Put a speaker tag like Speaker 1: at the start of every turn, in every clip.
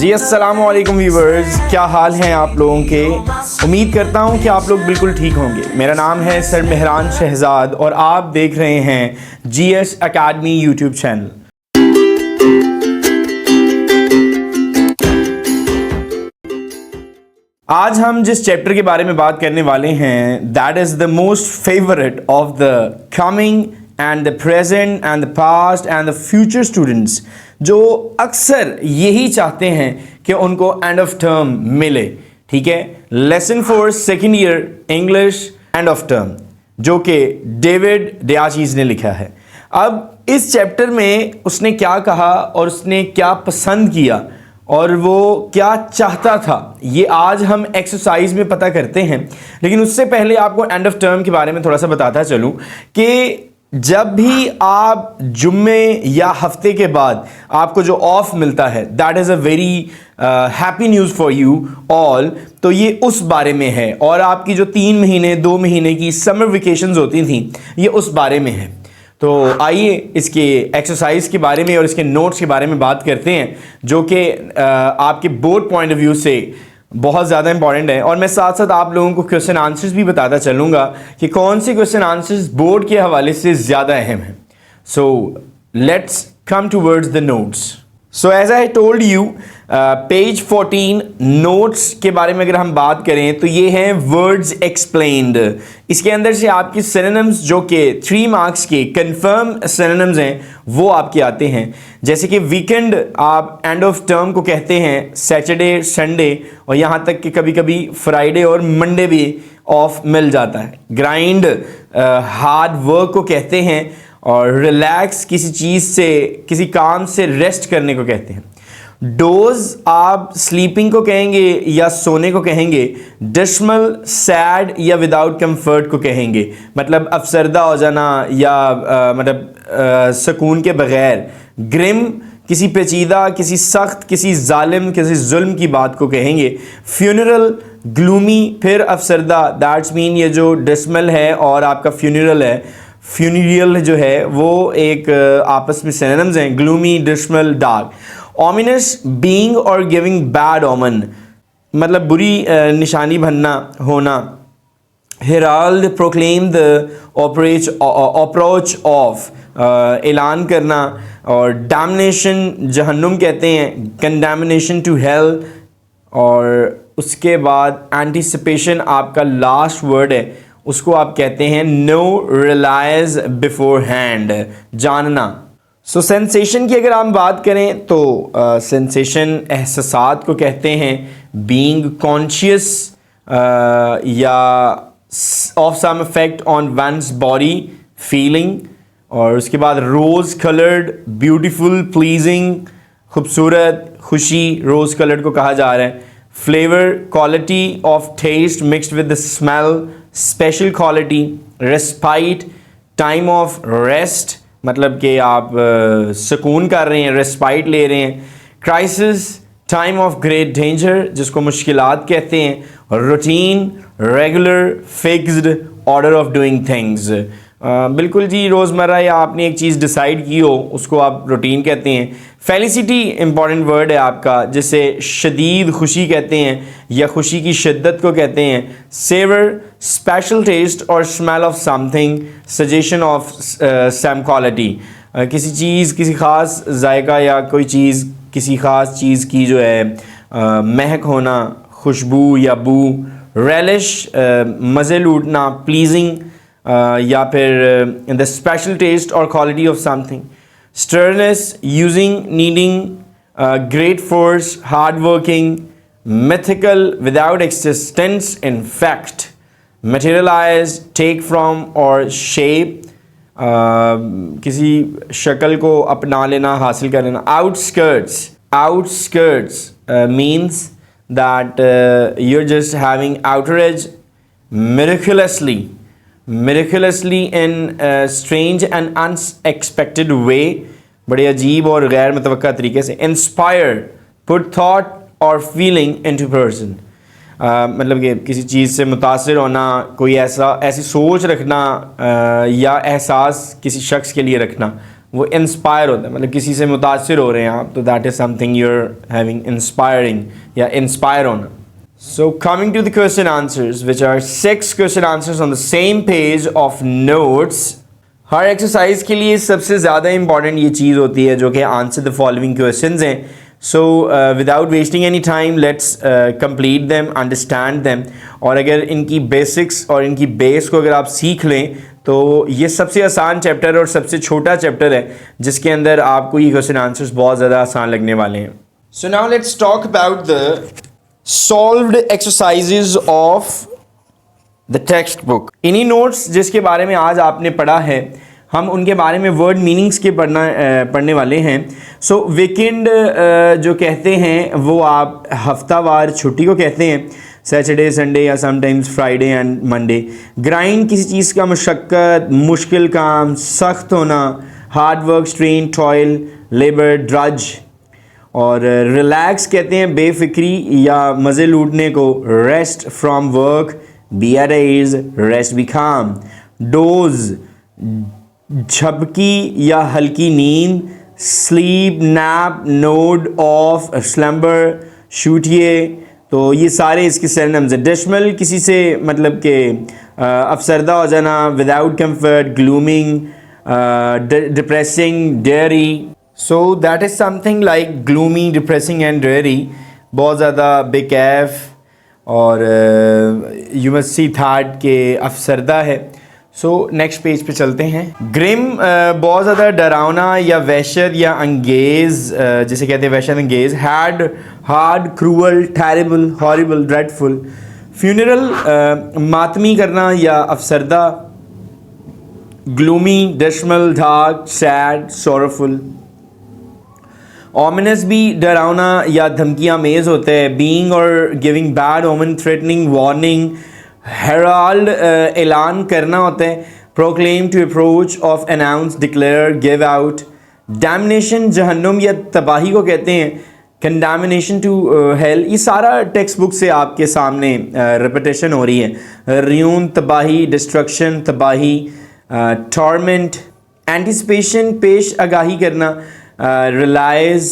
Speaker 1: जी अस्सलामु अलैकुम व्यूवर्स, क्या हाल हैं आप लोगों के। उम्मीद करता हूं कि आप लोग बिल्कुल ठीक होंगे। मेरा नाम है सर मेहरान शहजाद और आप देख रहे हैं जीएस अकेडमी यूट्यूब चैनल। आज हम जिस चैप्टर के बारे में बात करने वाले हैं that is the most favourite of the coming and the present and the past and the future students, जो अक्सर यही चाहते हैं कि उनको एंड ऑफ टर्म मिले। ठीक है, lesson 4 second year English end of term, जो कि डेविड डाइचेस ने लिखा है। अब इस चैप्टर में उसने क्या कहा और उसने क्या पसंद किया और वो क्या चाहता था, ये आज हम एक्सरसाइज में पता करते हैं। लेकिन उससे पहले आपको एंड ऑफ टर्म के बारे में थोड़ा सा बताता चलूं कि जब भी आप जुम्मे या हफ्ते के बाद आपको जो ऑफ मिलता है that is a very happy news for you all, तो ये उस बारे में है। और आपकी जो 3 महीने 2 महीने की समर वेकेशंस होती थी ये उस बारे में है। तो आइए इसके एक्सरसाइज के बारे में और इसके नोट्स के बारे में बात करते हैं, जो कि आपके बोर्ड पॉइंट ऑफ व्यू से बहुत ज़्यादा इंपॉर्टेंट है। और मैं साथ साथ आप लोगों को क्वेश्चन आंसर्स भी बताता चलूँगा कि कौन से क्वेश्चन आंसर्स बोर्ड के हवाले से ज़्यादा अहम हैं। So let's come towards the notes. So as I told you, page 14 notes के बारे में अगर हम बात करें तो ये हैं वर्ड्स एक्सप्लेन्ड। इसके अंदर से आपकी सिनोनिम्स, जो कि 3 मार्क्स के कंफर्म सिनोनिम्स हैं, वो आपके आते हैं। जैसे कि वीकेंड आप एंड ऑफ टर्म को कहते हैं सैटरडे संडे, और यहाँ तक कि कभी कभी फ्राइडे और मंडे भी ऑफ मिल जाता है। ग्राइंड हार्ड वर्क को कहते हैं, और रिलैक्स किसी चीज़ से किसी काम से रेस्ट करने को कहते हैं। डोज आप स्लीपिंग को कहेंगे या सोने को कहेंगे। डिस्मल सैड या विदाउट कंफर्ट को कहेंगे, मतलब अफसरदा हो जाना या सुकून के बगैर। ग्रिम किसी पेचीदा, किसी सख्त, किसी जालिम, किसी जुल्म की बात को कहेंगे। फ्यूनरल ग्लूमी फिर अफसरदा, दैट्स मीन ये जो डिस्मल है और आपका फ्यूनरल है, फ्यूनिरियल जो है वो एक आपस में सिनोनिम्स हैं, gloomy, dismal, dark. Ominous being और गिविंग बैड ओमन, मतलब बुरी निशानी बनना होना। Herald proclaim the approach of, ऐलान करना। और डैमनेशन जहन्नुम कहते हैं, कंडेमिनेशन टू हेल। और उसके बाद एंटिसिपेशन आपका लास्ट वर्ड है, उसको आप कहते हैं नो रिलायज बिफोर हैंड, जानना। सो सेंसेशन की अगर हम बात करें तो सेंसेशन एहसासात को कहते हैं। बीइंग कॉन्शियस या of some effect on one's body, feeling. और उसके बाद रोज़ कलर्ड, ब्यूटीफुल, प्लीजिंग, खूबसूरत, खुशी, रोज़ कलर्ड को कहा जा रहा है। Flavour quality of taste mixed with the smell, special quality. Respite time of rest, मतलब कि आप सुकून कर रहे हैं, रेस्पाइट ले रहे हैं। Crisis time of great danger, जिसको मुश्किलात कहते हैं। Routine regular fixed order of doing things, बिल्कुल जी रोज़मर्रा या आपने एक चीज़ डिसाइड की हो उसको आप रूटीन कहते हैं। फेलिसिटी इंपॉर्टेंट वर्ड है आपका, जिसे शदीद खुशी कहते हैं या खुशी की शिद्दत को कहते हैं। सेवर स्पेशल टेस्ट और smell of something, suggestion of some quality, किसी चीज़, किसी ख़ास जायका या कोई चीज़, किसी ख़ास चीज़ की जो है महक होना, खुशबू या बू। रेलिश मज़े लूटना, प्लीजिंग या फिर द स्पेशल टेस्ट और quality of something. Strenuous using, needing, great force, hard working. Mythical without existence in fact. Materialise take from और शेप, किसी शक्ल को अपना लेना, हासिल कर लेना। Outskirts, outskirts means that you're just having outer edge. Miraculously in a strange and unexpected way, बड़े अजीब और गैर मुतवक्का तरीके से। Inspire put thought or feeling into person, मतलब कि किसी चीज़ से मुतासिर होना, कोई ऐसी सोच रखना या एहसास किसी शख्स के लिए रखना, वो इंस्पायर होता है, मतलब किसी से मुतासिर हो रहे हैं आप, तो that is something you are having inspiring या इंस्पायर होना. So coming to the question answers, which are 6 question answers on the same page of notes. Her exercise के लिए सबसे ज़्यादा इंपॉर्टेंट ये चीज़ होती है जो कि आंसर द फॉलोइंग क्वेश्चंस हैं. So without wasting any time let's complete them, understand them. और अगर इनकी बेसिक्स और इनकी बेस को अगर आप सीख लें तो ये सबसे आसान चैप्टर और सबसे छोटा चैप्टर है जिसके अंदर आपको ये क्वेश्चन आंसर्स बहुत ज़्यादा आसान लगने वाले हैं. So now let's talk about the solved exercises of the text book. इन्हीं नोट्स जिसके बारे में आज आपने पढ़ा है, हम उनके बारे में वर्ड मीनिंग्स के पढ़ने वाले हैं. सो वीकेंड जो कहते हैं वो आप हफ्तावार छुट्टी को कहते हैं, सैटरडे संडे या sometimes Friday and Monday. Grind किसी चीज़ का मशक्क़त, मुश्किल काम, सख्त होना. Hard work, strain, toil, labour, drudge. और रिलैक्स कहते हैं बेफिक्री या मज़े लूटने को. Rest from work, be at ease, rest, be calm. Doze, झपकी या हल्की नींद. Sleep, nap, nod off, slumber, shuteye. तो ये सारे इसके सिनोनिम्स हैं. डिशमल किसी से मतलब कि अफसरदा हो जाना, without comfort, glooming, depressing, dreary. So that is something like gloomy, depressing and dreary. बहुत ज़्यादा बेकैफ और यू मस्ट सी थर्ड के अफसरदा है. सो नेक्स्ट पेज पे चलते हैं. ग्रिम बहुत ज़्यादा डरावना या वहशत या अंगेज़, जिसे कहते हैं वहशत अंगेज़. Had, hard, cruel, terrible, horrible, dreadful. Funeral मातमी करना या अफसरदा. Gloomy, dismal, dark, sad, sorrowful. Ominous भी डरावना या धमकियाँ मेज़ होते हैं. बीइंग और giving bad omen, threatening, warning. Herald ऐलान करना होता है. Proclaim, to approach off, announce, declare, give out. Damnation जहन्नुम या तबाही को कहते हैं. Condemnation to hell. ये सारा टेक्स्ट बुक से आपके सामने रिपीटेशन हो रही है. रियून तबाही, डिस्ट्रक्शन तबाही. टॉर्मेंट. एंटिसिपेशन पेश आगाही करना. Realise,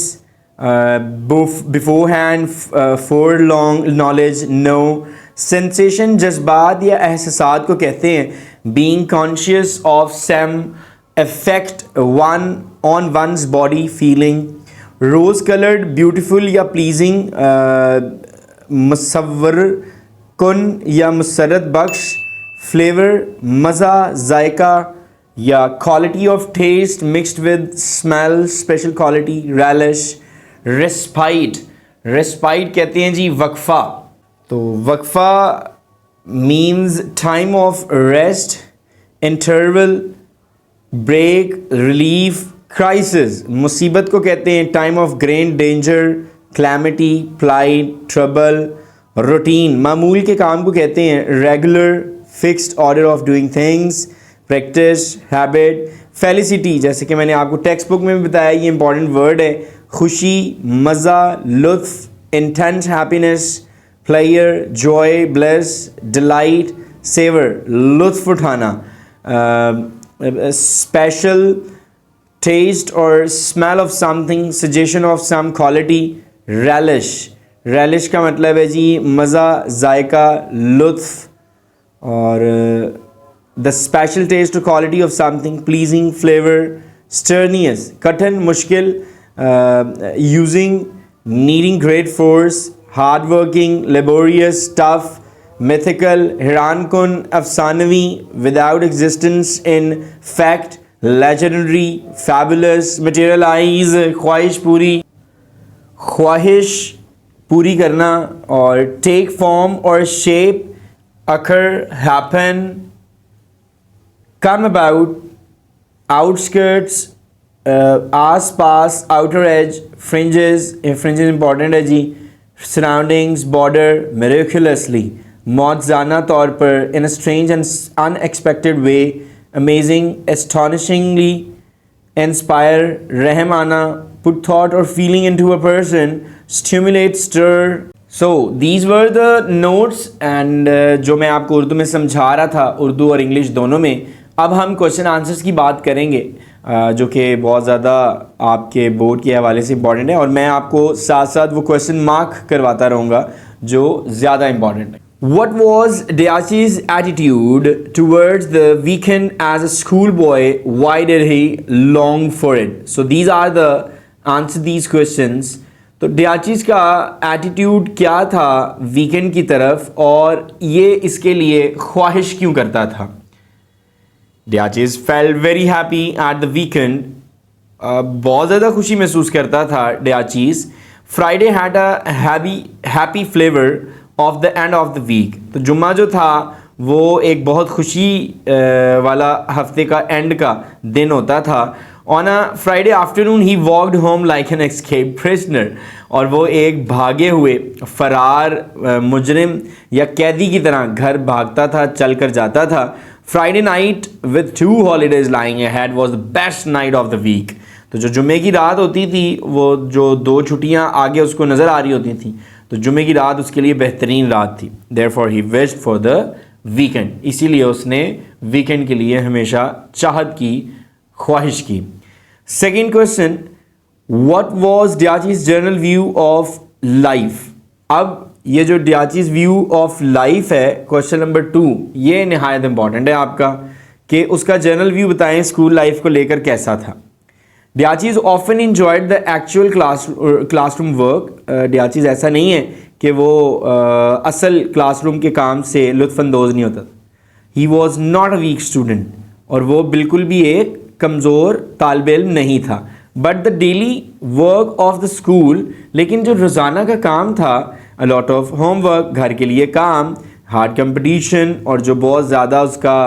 Speaker 1: beforehand, fore long, knowledge, know. Sensation जज्बात या एहसासात को कहते हैं. Being conscious of some effect one on one's body, feeling. Rose coloured, beautiful या प्लीजिंग. मुसव्वर कुन या मुसरत बख्श. फ्लेवर मज़ा, जायका या quality of taste mixed with smell, special quality. Relish. Respite, respite कहते हैं जी वक्फ़ा. तो वक्फ़ा means time of rest, interval, break, relief, crisis. मुसीबत को कहते हैं time of great danger, calamity, plight, trouble. Routine मामूल के काम को कहते हैं. Regular, fixed order of doing things. Practice, habit. Felicity, जैसे कि मैंने आपको टेक्स्ट बुक में भी बताया, ये इंपॉर्टेंट वर्ड है. खुशी, मज़ा, लुत्फ़, intense happiness. Pleasure, joy, bliss, delight, savour, लुत्फ़ उठाना. स्पेशल, टेस्ट और smell of something, suggestion of some quality. Relish, relish का मतलब है जी मज़ा, जायका, लुत्फ़. और द स्पेशल टेस्ट और quality of something, pleasing, flavour. Strenuous, कठिन, मुश्किल. Using, needing great force. Hard working, laborious, tough. Mythical, हैरानकुन, अफसानवी, without existence in fact. Legendary, fabulous. Materialise, ख्वाहिश पूरी, ख्वाहिश पूरी करना. और टेक फॉर्म और shape, occur, happen, come about, outskirts, आस पास, outer edge, fringes. fringes important है जी. surroundings, border, miraculously, मौज़ाना तौर पर, in a strange and unexpected way, amazing, astonishingly, inspire, रहम आना, put thought or feeling into a person, stimulate, stir. So these were the notes and जो मैं आपको उर्दू में समझा रहा था, उर्दू और इंग्लिश दोनों में. अब हम क्वेश्चन आंसर्स की बात करेंगे. जो कि बहुत ज़्यादा आपके बोर्ड के हवाले से इंपॉर्टेंट है, और मैं आपको साथ साथ वो क्वेश्चन मार्क करवाता रहूँगा जो ज़्यादा इंपॉर्टेंट है. What was Daiches' attitude towards the weekend as a schoolboy? Why did he long for it? So these are the answer these questions. तो Daiches का एटीट्यूड क्या था वीकेंड की तरफ, और ये इसके लिए ख्वाहिश क्यों करता था. Daiches felt very happy at the weekend. बहुत ज़्यादा खुशी महसूस करता था Daiches. Friday had a happy flavor of the end of the week. तो जुम्मा जो था वो एक बहुत खुशी वाला हफ्ते का एंड का दिन होता था. On a Friday afternoon he walked home like an escape prisoner, और वो एक भागे हुए फरार मुजरिम या कैदी की तरह घर भागता था, चल कर जाता था. Friday night with 2 holidays lying ahead was the best night of the week. तो जो जुम्मे की रात होती थी, वो जो 2 छुट्टियाँ आगे उसको नज़र आ रही होती थी, तो जुम्मे की रात उसके लिए बेहतरीन रात थी. Therefore he wished for the weekend, इसीलिए उसने वीकेंड के लिए हमेशा चाहत की, ख्वाहिश की. Second question, what was Daiches' general view of life. अब ये जो Daiches' व्यू ऑफ लाइफ है, क्वेश्चन नंबर 2, ये नहायत इंपॉर्टेंट है आपका, कि उसका जनरल व्यू बताएं स्कूल लाइफ को लेकर कैसा था. Daiches often enjoyed the actual classroom work. Daiches ऐसा नहीं है कि वो असल क्लासरूम के काम से लुत्फ़अंदोज़ नहीं होता. He was not a weak student, और वो बिल्कुल भी एक कमज़ोर तालिब इल्म नहीं था. But the daily work of the school, लेकिन जो रोज़ाना का काम था, a lot of homework, घर के लिए काम, hard competition, और जो बहुत ज़्यादा उसका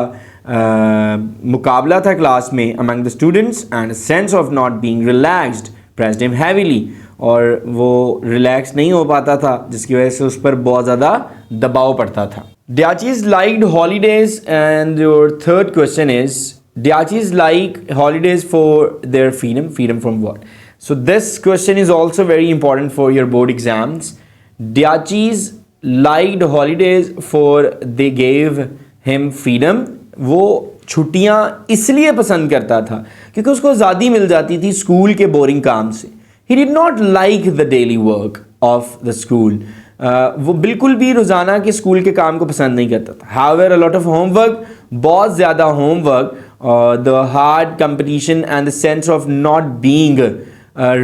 Speaker 1: मुकाबला था क्लास में among the students, and a sense of not being relaxed pressed him heavily, और वो रिलैक्स नहीं हो पाता था जिसकी वजह से उस पर बहुत ज़्यादा दबाव पड़ता था. Daiches liked holidays, and your third question is Daiches like holidays for their freedom from what? So this question is also very important for your board exams. Daiches liked holidays for they gave him freedom. वो छुट्टियाँ इसलिए पसंद करता था क्योंकि उसको आज़ादी मिल जाती थी स्कूल के बोरिंग काम से. He did not like the daily work of the school. वो बिल्कुल भी रोज़ाना के स्कूल के काम को पसंद नहीं करता था. However, a lot of homework, बहुत ज़्यादा homework, the hard competition and the sense of not being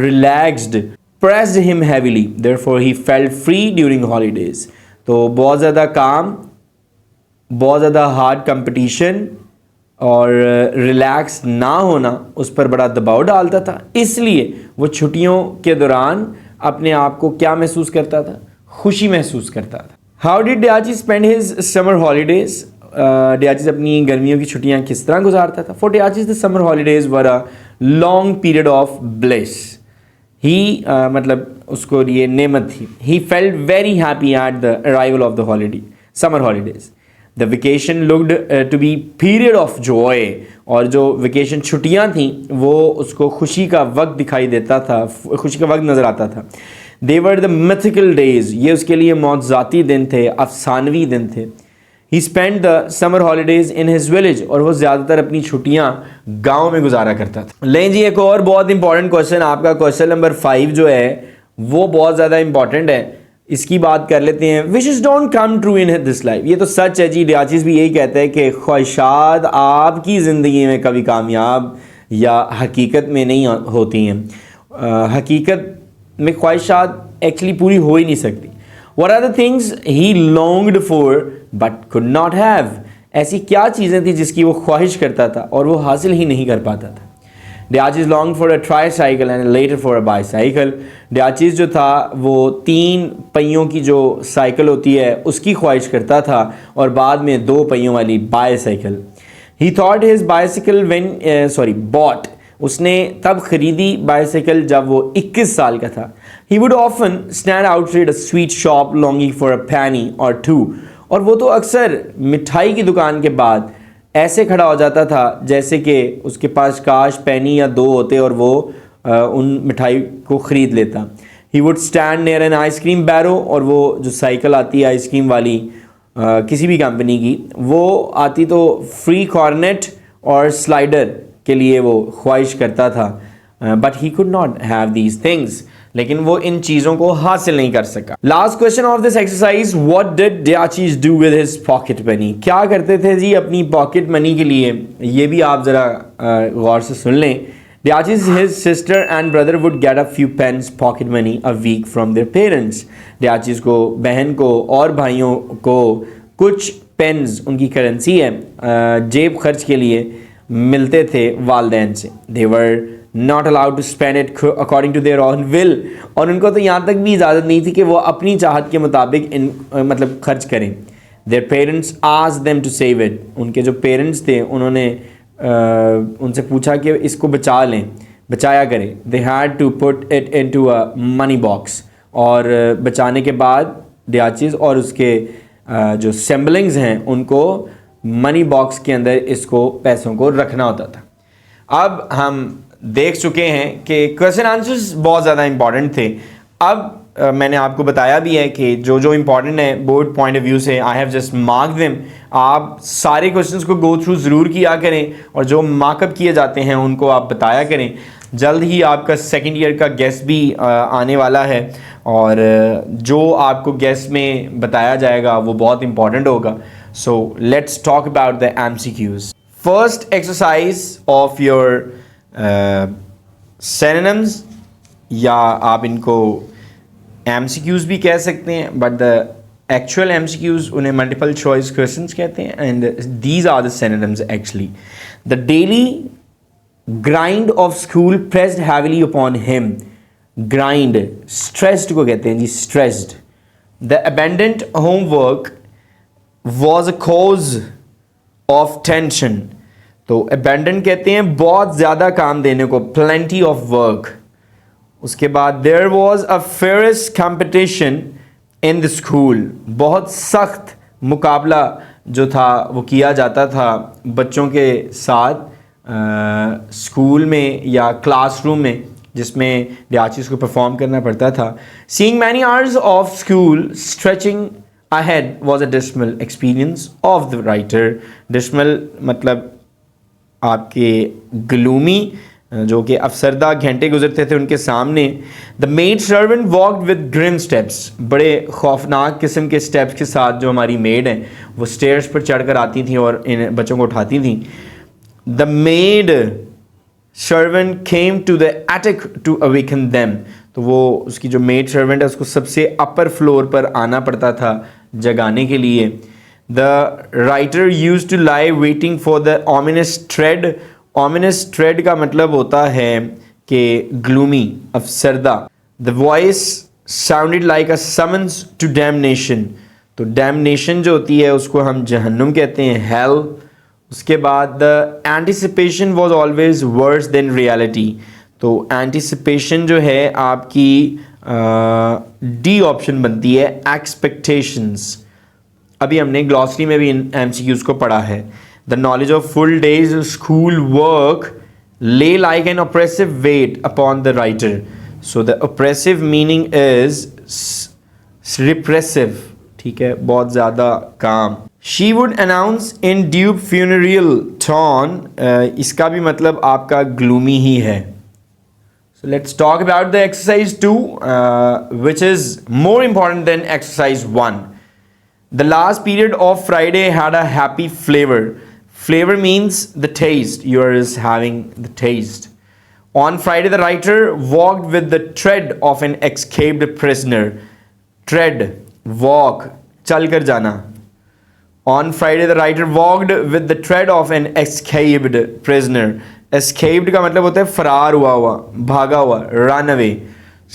Speaker 1: relaxed pressed him heavily. Therefore, he felt free during holidays. तो बहुत ज़्यादा काम, बहुत ज़्यादा हार्ड कंपटीशन और रिलैक्स ना होना उस पर बड़ा दबाव डालता था, इसलिए वो छुट्टियों के दौरान अपने आप को क्या महसूस करता था, खुशी महसूस करता था. How did Daiches spend his summer holidays. Daiches अपनी गर्मियों की छुट्टियां किस तरह गुजारता था. For Daiches the summer holidays were a long period of bliss. He मतलब उसको ये नेमत थी. He felt very happy at the arrival of the holiday summer holidays. The vacation looked to be period of joy, और जो vacation छुट्टियां थी वो उसको खुशी का वक्त दिखाई देता था, खुशी का वक्त नज़र आता था. They were the mythical days, ये उसके लिए मौज़ाती दिन थे, अफसानवी दिन थे. He spend the summer holidays in his village, और वो ज़्यादातर अपनी छुट्टियां गाँव में गुजारा करता था. लें जी, एक और बहुत इंपॉर्टेंट क्वेश्चन आपका, क्वेश्चन नंबर 5 जो है वो बहुत ज़्यादा इंपॉर्टेंट है, इसकी बात कर लेते हैं. Wishes don't come true in this life. ये तो सच है जी. Daiches भी यही कहता है कि ख्वाहिशात आपकी ज़िंदगी में कभी कामयाब या हकीकत में नहीं होती हैं. हकीकत में ख्वाहिशात एक्चुअली पूरी हो ही नहीं सकती. What are the things he longed for but could not have? ऐसी क्या चीज़ें थी जिसकी वो ख्वाहिश करता था और वो हासिल ही नहीं कर पाता था. Daiches longed for a tricycle and later for a bicycle. Daiches जो था वो 3 पहियों की जो साइकिल होती है उसकी ख्वाहिश करता था और बाद में 2 पहियों वाली bicycle. He thought his bicycle bought. उसने तब खरीदी बाईसाइकिल जब वो 21 साल का था. He would often stand outside a sweet shop longing for a penny or 2. और वो तो अक्सर मिठाई की दुकान के बाद ऐसे खड़ा हो जाता था जैसे कि उसके पास काश पैनी या 2 होते और वो उन मिठाई को ख़रीद लेता. He would stand near an ice cream barrow. और वो जो साइकिल आती है आइसक्रीम वाली किसी भी कंपनी की, वो आती तो फ्री कॉर्नेट और स्लाइडर के लिए वो ख्वाहिश करता था, but he could not have these things, लेकिन वो इन चीज़ों को हासिल नहीं कर सका। Last question of this exercise, what did Daiches do with his pocket money? क्या करते थे जी अपनी पॉकेट मनी के लिए? ये भी आप ज़रा गौर से सुन लें। Daiches, his sister and brother would get a few pence pocket money a week from their parents. Daiches को, बहन को और भाइयों को कुछ पेन्स, उनकी करेंसी है, जेब खर्च के लिए मिलते थे वालदैन से। They were not allowed to spend it according to their own will. और उनको तो यहाँ तक भी इजाज़त नहीं थी कि वो अपनी चाहत के मुताबिक मतलब खर्च करें। Their parents asked them to save it. उनके जो पेरेंट्स थे उन्होंने उनसे पूछा कि इसको बचा लें, बचाया करें। They had to put it into a money box. और बचाने के बाद Daiches और उसके जो सिबलिंग्स हैं उनको मनी बॉक्स के अंदर इसको पैसों को रखना होता था। अब हम देख चुके हैं कि क्वेश्चन आंसर्स बहुत ज़्यादा इंपॉर्टेंट थे। अब मैंने आपको बताया भी है कि जो जो इम्पॉर्टेंट है बोर्ड पॉइंट ऑफ व्यू से, I have just mark them. आप सारे क्वेश्चंस को गो थ्रू ज़रूर किया करें और जो मार्कअप किए जाते हैं उनको आप बताया करें। जल्द ही आपका सेकेंड ईयर का गेस्ट भी आने वाला है और जो आपको गेस्ट में बताया जाएगा वो बहुत इंपॉर्टेंट होगा। So let's talk about the MCQs। First exercise of your synonyms, या आप इनको MCQs भी कह सकते हैं, बट द एक्चुअल MCQs उन्हें मल्टीपल चॉइस क्वेश्चंस कहते हैं, and these are the synonyms actually. The daily grind of school pressed heavily upon him. Grind stressed को कहते हैं जी, stressed. The abundant homework was a cause of tension. तो abundant कहते हैं बहुत ज़्यादा काम देने को, प्लेंटी ऑफ वर्क। उसके बाद there was a fierce competition in the school. बहुत सख्त मुकाबला जो था वो किया जाता था बच्चों के साथ स्कूल में या क्लासरूम में, जिसमें Daiches को परफॉर्म करना पड़ता था। Seeing many hours of school stretching ahead was a dismal experience of the writer. Dismal मतलब आपके ग्लूमी, जो कि अफसरदा घंटे गुजरते थे उनके सामने। The maid servant walked with grim steps. बड़े खौफनाक किस्म के स्टेप्स के साथ जो हमारी मेड हैं वो स्टेयर्स पर चढ़कर आती थी और इन बच्चों को उठाती थी। The maid servant came to the attic to awaken them. तो वो उसकी जो मेड सर्वेंट है उसको सबसे अपर फ्लोर पर आना पड़ता था जगाने के लिए। The writer used to lie waiting for the ominous tread. Ominous tread का मतलब होता है कि ग्लूमी, अफसरदा। The voice sounded like a summons to damnation. तो डैमनेशन जो होती है उसको हम जहन्नुम कहते हैं, हेल। उसके बाद the anticipation was always worse than reality. तो एंटिसिपेशन जो है आपकी डी ऑप्शन बनती है, एक्सपेक्टेशंस। अभी हमने ग्लॉसरी में भी इन MCQs को पढ़ा है। The knowledge of full days school work lay like an oppressive weight upon the writer. So the oppressive meaning is repressive, ठीक है, बहुत ज़्यादा काम। She would announce in deep funereal tone, इसका भी मतलब आपका gloomy ही है। So let's talk about the exercise 2, which is more important than exercise 1. The last period of Friday had a happy flavor. Flavor means the taste. You are just having the taste. On Friday, the writer walked with the tread of an escaped prisoner. Tread, walk, चल कर जाना. On Friday, the writer walked with the tread of an escaped prisoner. Escaped का मतलब होता है फरार हुआ हुआ, भागा हुआ, run away.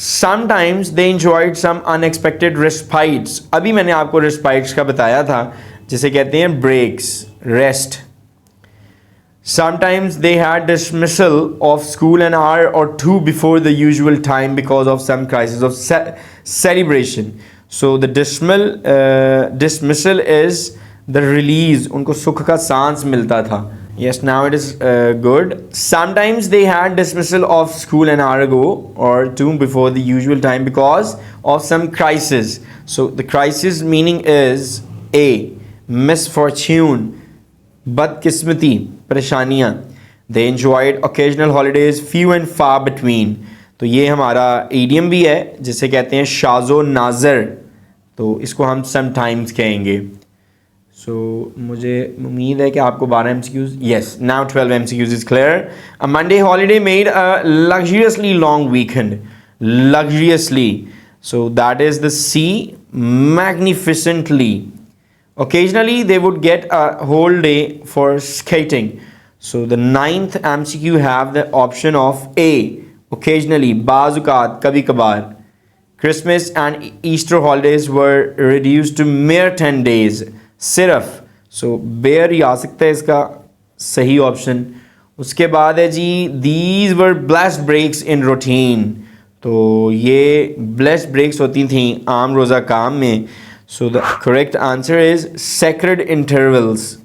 Speaker 1: Sometimes they enjoyed some unexpected respites. अभी मैंने आपको respites का बताया था, जिसे कहते हैं breaks, rest. Sometimes they had dismissal of school an hour or two before the usual time because of some crisis of celebration. So the dismissal is the release. उनको सुख का सांस मिलता था. Yes, now it is good. Sometimes they had dismissal of school an hour ago or two before the usual time because of some crisis. So the crisis meaning is A, misfortune, बदकिस्मती, परेशानियाँ। They enjoyed occasional holidays, few and far between. तो ये हमारा idiom भी है जिसे कहते हैं शाज़ो नाज़र, तो इसको हम sometimes कहेंगे. So मुझे उम्मीद है कि आपको 12 MCQs, yes, now 12 MCQs is clear. A Monday holiday made a luxuriously long weekend. Luxuriously. So that is the C. Magnificently. Occasionally they would get a whole day for skating. So the 9th MCQ have the option of A. Occasionally, bazukat, kabhi kabar. Christmas and Easter holidays were reduced to mere 10 days. सिर्फ. So bare ही आ सकता है इसका सही option. उसके बाद है जी, these were blessed breaks in routine. तो ये blessed breaks होती थी आम रोज़ा काम में. So the correct answer is sacred intervals.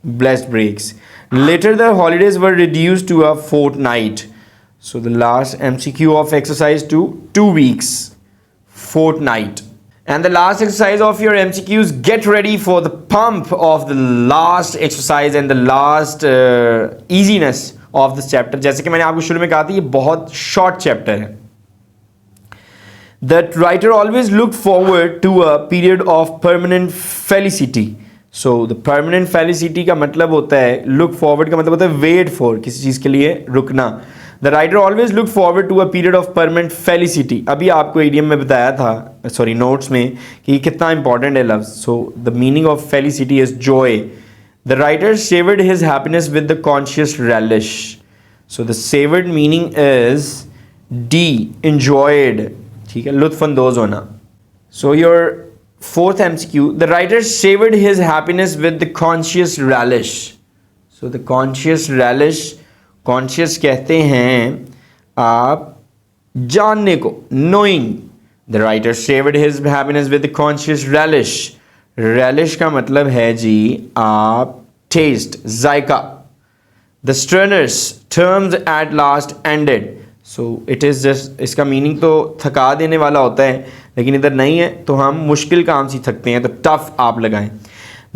Speaker 1: Blessed breaks. Later the holidays were reduced to a fortnight. So the last MCQ of exercise 2 weeks. Fortnight. And the last exercise of your MCQs, get ready for the pump of the last exercise and the last easiness of this chapter. जैसे कि मैंने आपको शुरू में कहा था, ये बहुत short chapter है. The writer always looked forward to a period of permanent felicity. So the permanent felicity का मतलब होता है, look forward का मतलब होता है wait for, किसी चीज़ के लिए रुकना. The writer always looked forward to a period of permanent felicity. अभी आपको idiom में बताया था, sorry notes में, कि कितना important है लफ्ज़. So the meaning of felicity is joy. The writer savored his happiness with the conscious relish. So the savored meaning is D. Enjoyed. ठीक है, लुत्फ़अंदोज़ होना. So your fourth MCQ, the writer savored his happiness with the conscious relish. So the conscious relish, conscious कहते हैं आप जानने को, knowing. The writer savored his happiness with the conscious relish. Relish का मतलब है जी आप taste, जायका. The strenuous terms at last ended. So it is just, इसका मीनिंग तो थका देने वाला होता है, लेकिन इधर नहीं है, तो हम मुश्किल काम सी थकते हैं, तो टफ आप लगाएं.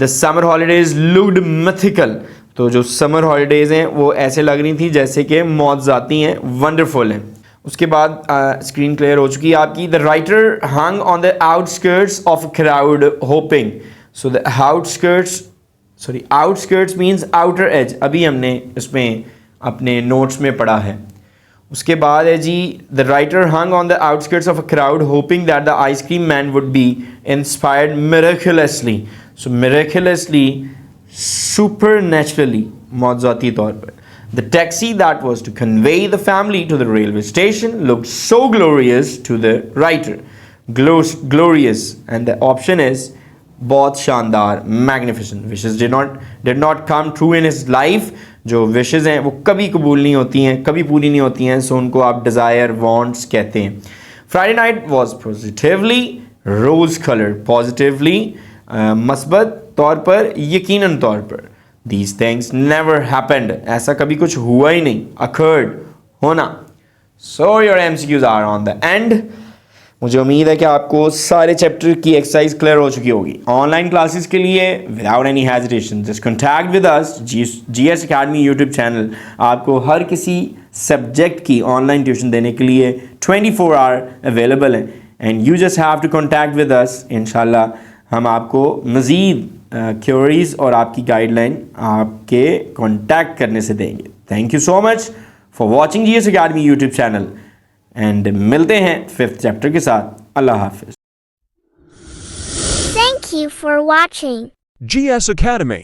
Speaker 1: The summer holidays looked mythical. तो जो समर हॉलीडेज़ हैं वो ऐसे लग रही थी जैसे कि मौत आती हैं, वंडरफुल हैं. उसके बाद स्क्रीन क्लियर हो चुकी है आपकी. The writer hung on the outskirts of a crowd hopping. So the outskirts means outer as. अभी हमने इसमें अपने नोट्स में पढ़ा है. उसके बाद है जी, the writer hung on the outskirts of a crowd hoping that the ice cream man would be inspired miraculously. So miraculously, super naturally, मौजूदी तौर पर. The taxi that was to convey the family to the railway station looked so glorious to the writer. Glorious, and the option is बहुत शानदार, magnificent. Wishes did not come true in his life. जो wishes हैं वो कभी कबूल नहीं होती हैं, कभी पूरी नहीं होती हैं, सो उनको आप डिज़ायर, वांट्स कहते हैं. Friday night was positively rose colour. Positively मस्बत तौर पर, यकीनन तौर पर. These things never happened. ऐसा कभी कुछ हुआ ही नहीं. अकर्ड, होना. So your MCQs are on the end. मुझे उम्मीद है कि आपको सारे चैप्टर की एक्सरसाइज क्लियर हो चुकी होगी. ऑनलाइन क्लासेस के लिए without any hesitation just contact with us. GS Academy YouTube channel आपको हर किसी सब्जेक्ट की ऑनलाइन ट्यूशन देने के लिए 24 आवर अवेलेबल है. And you just have to contact with us. इंशाल्लाह हम आपको मज़ीद क्यूरीज और आपकी गाइडलाइन आपके कॉन्टैक्ट करने से देंगे. Thank you so much for watching GS Academy YouTube channel. And मिलते हैं 5th चैप्टर के साथ. अल्लाह हाफिज.
Speaker 2: Thank you for watching
Speaker 3: GS Academy.